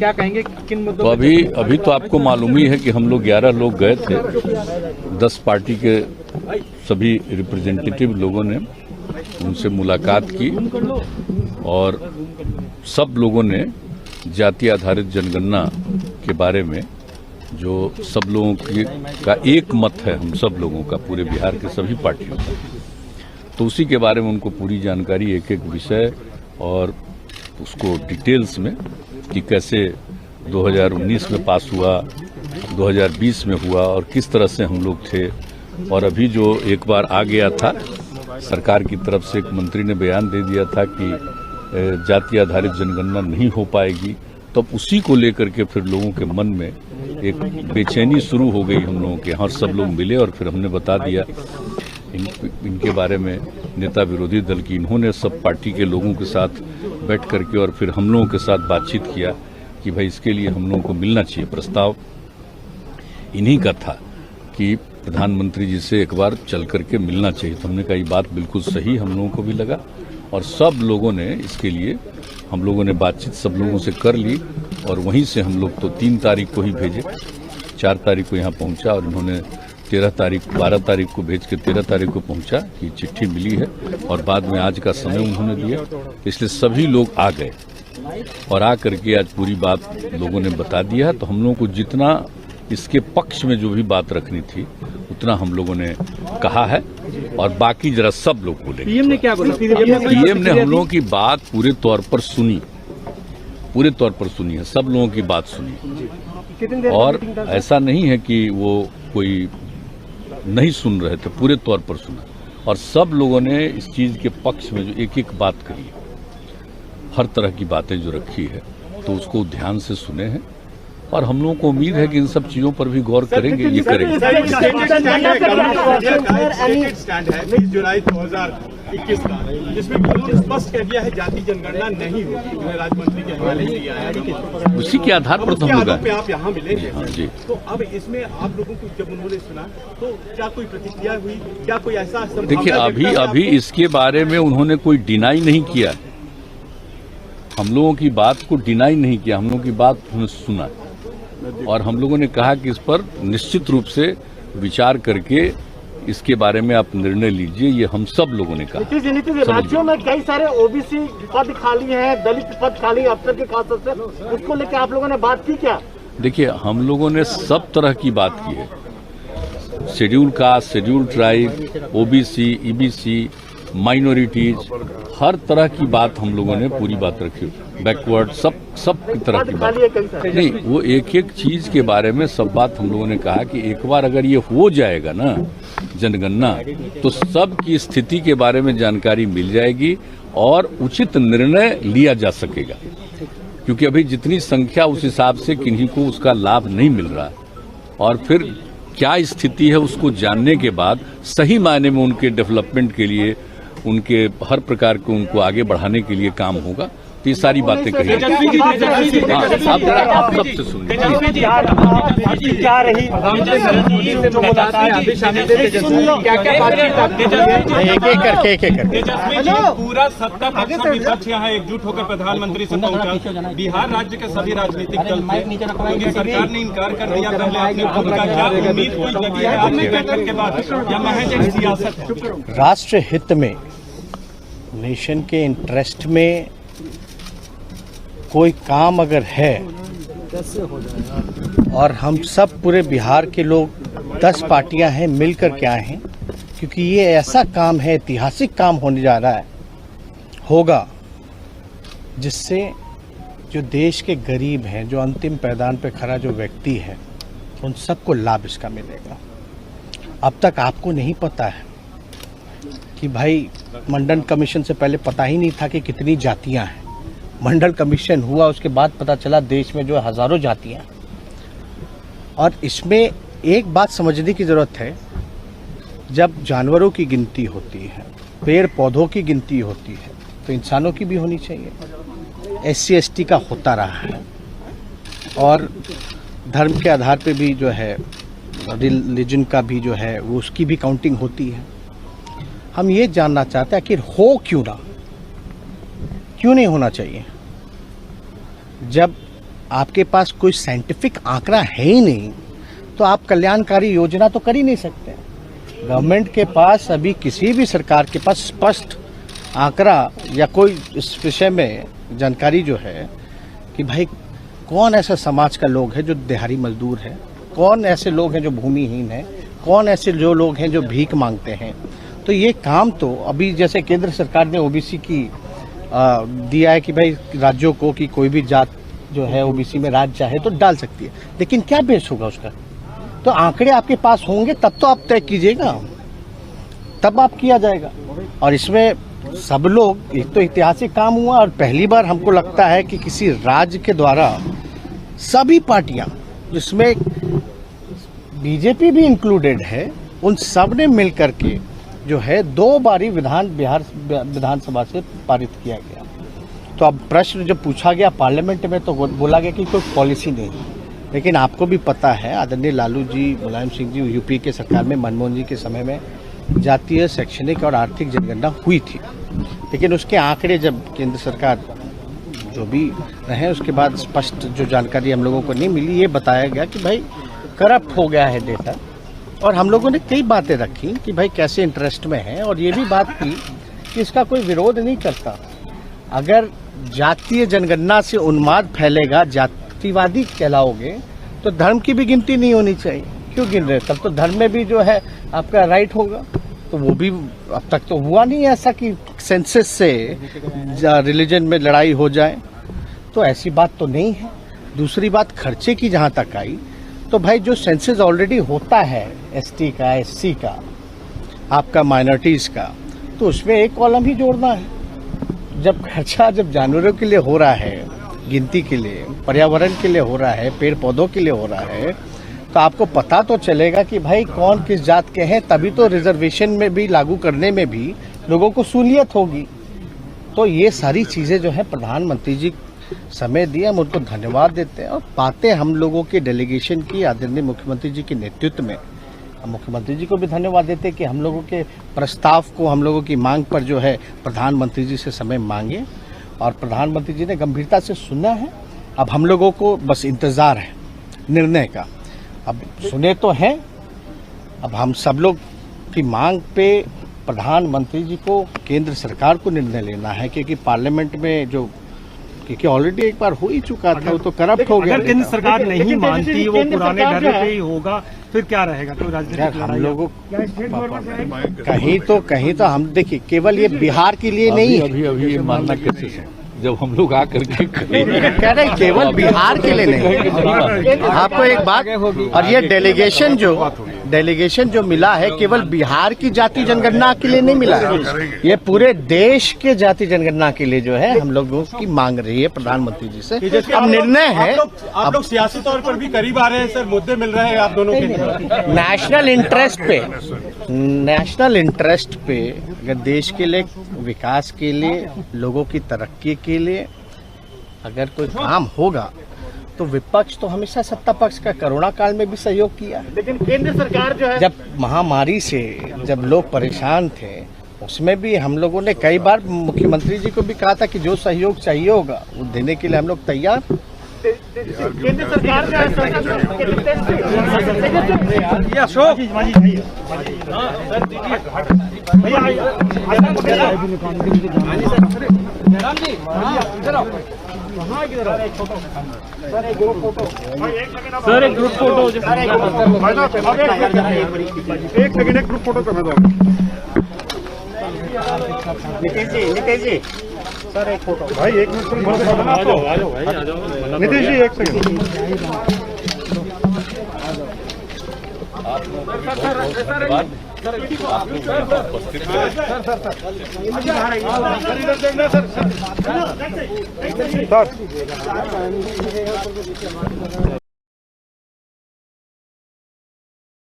क्या कहेंगे किन मुद्दों तो अभी तो आपको मालूम ही है कि हम लोग 11 लोग गए थे, 10 पार्टी के सभी रिप्रेजेंटेटिव लोगों ने उनसे मुलाकात की और सब लोगों ने जाति आधारित जनगणना के बारे में जो सब लोगों का एक मत है, हम सब लोगों का, पूरे बिहार के सभी पार्टियों का, तो उसी के बारे में उनको पूरी जानकारी, एक एक विषय और उसको डिटेल्स में कि कैसे 2019 में पास हुआ, 2020 में हुआ और किस तरह से हम लोग थे। और अभी जो एक बार आ गया था, सरकार की तरफ से एक मंत्री ने बयान दे दिया था कि जाति आधारित जनगणना नहीं हो पाएगी, तो उसी को लेकर के फिर लोगों के मन में एक बेचैनी शुरू हो गई हम लोगों के। और सब लोग मिले और फिर हमने बता दिया इनके बारे में, नेता विरोधी दल की, इन्होंने सब पार्टी के लोगों के साथ बैठ करके और फिर हम लोगों के साथ बातचीत किया कि भाई इसके लिए हम लोगों को मिलना चाहिए। प्रस्ताव इन्हीं का था कि प्रधानमंत्री जी से एक बार चल करके मिलना चाहिए। तो हमने कहा ये बात बिल्कुल सही हम लोगों को भी लगा और सब लोगों ने इसके लिए, हम लोगों ने बातचीत सब लोगों से कर ली और वहीं से हम लोग तो 3 तारीख को ही भेजे, 4 तारीख को यहाँ पहुँचा और इन्होंने 12 तारीख को भेज के 13 तारीख को पहुँचा कि चिट्ठी मिली है और बाद में आज का समय उन्होंने दिया। इसलिए सभी लोग आ गए और आ करके आज पूरी बात लोगों ने बता दिया। तो हम लोगों को जितना इसके पक्ष में जो भी बात रखनी थी उतना हम लोगों ने कहा है और बाकी जरा सब लोग बोले। पीएम ने क्या बोला? पीएम ने हम लोगों की बात पूरे तौर पर सुनी, पूरे तौर पर सुनी है, सब लोगों की बात सुनी और ऐसा नहीं है कि वो कोई नहीं सुन रहे थे, पूरे तौर पर सुना और सब लोगों ने इस चीज के पक्ष में जो एक एक बात करी, हर तरह की बातें जो रखी है तो उसको ध्यान से सुने हैं और हम लोगों को उम्मीद है कि इन सब चीजों पर भी गौर करेंगे, ये करेंगे। जुलाई 2021 का जिसमें स्पष्ट कह दिया है जाति जनगणना नहीं होगी, राज्यमंत्री के हवाले किया है, उसी के आधार पर तो हम लोग आप यहाँ मिले। हाँ जी। तो अब इसमें आप लोगों को जब उन्होंने सुना तो क्या कोई प्रतिक्रिया हुई, क्या कोई ऐसा? देखिए अभी इसके बारे में उन्होंने कोई डिनाई नहीं किया, हम लोगों की बात को डिनाई नहीं किया, हम लोगों की बात उन्होंने सुना और हम लोगों ने कहा कि इस पर निश्चित रूप से विचार करके इसके बारे में आप निर्णय लीजिए, ये हम सब लोगों ने कहा। राज्यों में कई सारे ओबीसी पद खाली हैं, दलित पद खाली अफसर के खास तौर से, उसको लेकर आप लोगों ने बात की क्या? देखिए हम लोगों ने सब तरह की बात की है, schedule caste, schedule tribe, OBC, EBC, minorities, हर तरह की बात हम लोगों ने पूरी बात रखी, बैकवर्ड, सब की तरह की बात नहीं, वो एक एक चीज के बारे में सब बात हम लोगों ने कहा कि एक बार अगर ये हो जाएगा ना जनगणना तो सब की स्थिति के बारे में जानकारी मिल जाएगी और उचित निर्णय लिया जा सकेगा, क्योंकि अभी जितनी संख्या उस हिसाब से किन्हीं को उसका लाभ नहीं मिल रहा है और फिर क्या स्थिति है उसको जानने के बाद सही मायने में उनके डेवलपमेंट के लिए, उनके हर प्रकार को उनको आगे बढ़ाने के लिए काम होगा। तो ये सारी बातें कही आप सबसे सुनिए। पूरा सत्ता पक्ष और विपक्ष यहाँ एकजुट होकर प्रधानमंत्री से पहुंचा, बिहार राज्य के सभी राजनीतिक दल थे, सरकार ने इनकार कर दिया। पहले आपने भूमिका क्या उम्मीद कोई लगी है आपने बैठक के बाद या महज एक सियासत है? राष्ट्र हित में, नेशन के इंटरेस्ट में कोई काम अगर है और हम सब पूरे बिहार के लोग 10 पार्टियां हैं मिलकर के आए हैं, क्योंकि ये ऐसा काम है, ऐतिहासिक काम होने जा रहा है, होगा जिससे जो देश के गरीब हैं, जो अंतिम पैदान पे खड़ा जो व्यक्ति है, उन सबको लाभ इसका मिलेगा। अब तक आपको नहीं पता है कि भाई मंडल कमीशन से पहले पता ही नहीं था कि कितनी जातियां हैं। मंडल कमीशन हुआ उसके बाद पता चला देश में जो हजारों जातियां। और इसमें एक बात समझने की ज़रूरत है, जब जानवरों की गिनती होती है, पेड़ पौधों की गिनती होती है, तो इंसानों की भी होनी चाहिए। SC ST का होता रहा है और धर्म के आधार पे भी जो है, रिलीजन का भी जो है, वो उसकी भी काउंटिंग होती है। हम ये जानना चाहते हैं कि हो क्यों ना, क्यों नहीं होना चाहिए? जब आपके पास कोई साइंटिफिक आंकड़ा है ही नहीं तो आप कल्याणकारी योजना तो कर ही नहीं सकते। गवर्नमेंट के पास अभी किसी भी सरकार के पास स्पष्ट आंकड़ा या कोई इस विषय में जानकारी जो है कि भाई कौन ऐसा समाज का लोग है जो दिहाड़ी मजदूर है, कौन ऐसे लोग हैं जो भूमिहीन हैं, कौन ऐसे जो लोग हैं जो भीख मांगते हैं। तो ये काम तो अभी जैसे केंद्र सरकार ने ओबीसी की दिया है कि भाई राज्यों को कि कोई भी जात जो है ओबीसी में राज्य चाहे तो डाल सकती है, लेकिन क्या बेस होगा उसका? तो आंकड़े आपके पास होंगे तब तो आप तय कीजिएगा, तब आप किया जाएगा। और इसमें सब लोग, एक तो ऐतिहासिक काम हुआ और पहली बार हमको लगता है कि किसी राज्य के द्वारा सभी पार्टियां, जिसमें बीजेपी भी इंक्लूडेड है, उन सब ने मिल करके जो है 2 बारी बिहार विधानसभा से पारित किया गया। तो अब प्रश्न जब पूछा गया पार्लियामेंट में तो बोला गया कि कोई पॉलिसी नहीं, लेकिन आपको भी पता है आदरणीय लालू जी, मुलायम सिंह जी, यूपी के सरकार में मनमोहन जी के समय में जातीय, शैक्षणिक और आर्थिक जनगणना हुई थी, लेकिन उसके आंकड़े जब केंद्र सरकार जो भी रहे उसके बाद स्पष्ट जो जानकारी हम लोगों को नहीं मिली, ये बताया गया कि भाई करप्ट हो गया है डेटा। और हम लोगों ने कई बातें रखी कि भाई कैसे इंटरेस्ट में है, और ये भी बात की कि इसका कोई विरोध नहीं करता। अगर जातीय जनगणना से उन्माद फैलेगा, जातिवादी कहलाओगे, तो धर्म की भी गिनती नहीं होनी चाहिए। क्यों गिन रहे? तब तो धर्म में भी जो है आपका राइट होगा। तो वो भी अब तक तो हुआ नहीं ऐसा कि सेंसस से रिलीजन में लड़ाई हो जाए, तो ऐसी बात तो नहीं है। दूसरी बात खर्चे की जहाँ तक आई, तो भाई जो सेंसस ऑलरेडी होता है एसटी का, एससी का, आपका माइनॉरिटीज़ का, तो उसमें एक कॉलम ही जोड़ना है। जब खर्चा जब जानवरों के लिए हो रहा है, गिनती के लिए, पर्यावरण के लिए हो रहा है, पेड़ पौधों के लिए हो रहा है, तो आपको पता तो चलेगा कि भाई कौन किस जात के हैं, तभी तो रिजर्वेशन में भी लागू करने में भी लोगों को सहूलियत होगी। तो ये सारी चीज़ें जो है प्रधानमंत्री जी समय दिए, हम उनको धन्यवाद देते हैं। और बातें हम लोगों के डेलीगेशन की आदरणीय मुख्यमंत्री जी के नेतृत्व में, हम मुख्यमंत्री जी को भी धन्यवाद देते हैं कि हम लोगों के प्रस्ताव को, हम लोगों की मांग पर जो है प्रधानमंत्री जी से समय मांगे, और प्रधानमंत्री जी ने गंभीरता से सुना है। अब हम लोगों को बस इंतज़ार है निर्णय का। अब सुने तो हैं, अब हम सब लोग की मांग पे प्रधानमंत्री जी को, केंद्र सरकार को निर्णय लेना है, क्योंकि पार्लियामेंट में जो, क्योंकि ऑलरेडी एक बार हो ही चुका था, वो तो करप्ट हो गया। अगर केंद्र सरकार नहीं मानती, वो पुराने ढर्रे पे ही होगा, फिर क्या रहेगा? तो राजनीतिक हम लोगों कहीं तो हम देखिए, केवल ये बिहार के लिए नहीं है। अभी ये मानना कैसे है जब हम लोग आकर के कह रहे केवल बिहार के लिए नहीं। आपको एक बात, और ये डेलीगेशन जो मिला है केवल बिहार की जाति जनगणना के लिए नहीं मिला है, ये पूरे देश के जाति जनगणना के लिए जो है हम लोगों की मांग रही है प्रधानमंत्री जी से। अब निर्णय है, आप लोग सियासी तौर पर भी करीब आ रहे हैं सर, मुद्दे मिल रहे हैं आप दोनों के। नेशनल इंटरेस्ट पे अगर देश के लिए, विकास के लिए, लोगों की तरक्की के लिए अगर कोई काम होगा तो विपक्ष तो हमेशा सत्ता पक्ष का कोरोना काल में भी सहयोग किया, लेकिन केंद्र सरकार जो है, जब महामारी से जब लोग परेशान थे, उसमें भी हम लोगों ने कई बार मुख्यमंत्री जी को भी कहा था कि जो सहयोग चाहिए होगा वो देने के लिए हम लोग तैयार। केंद्र सरकार जो सर एक ग्रुप फोटो, एक सेकंड, एक ग्रुप फोटो करना दो। नितेश जी सर एक फोटो। भाई एक मिनट, आ जाओ भाई, आ जाओ नितेश जी, एक सेकंड। सर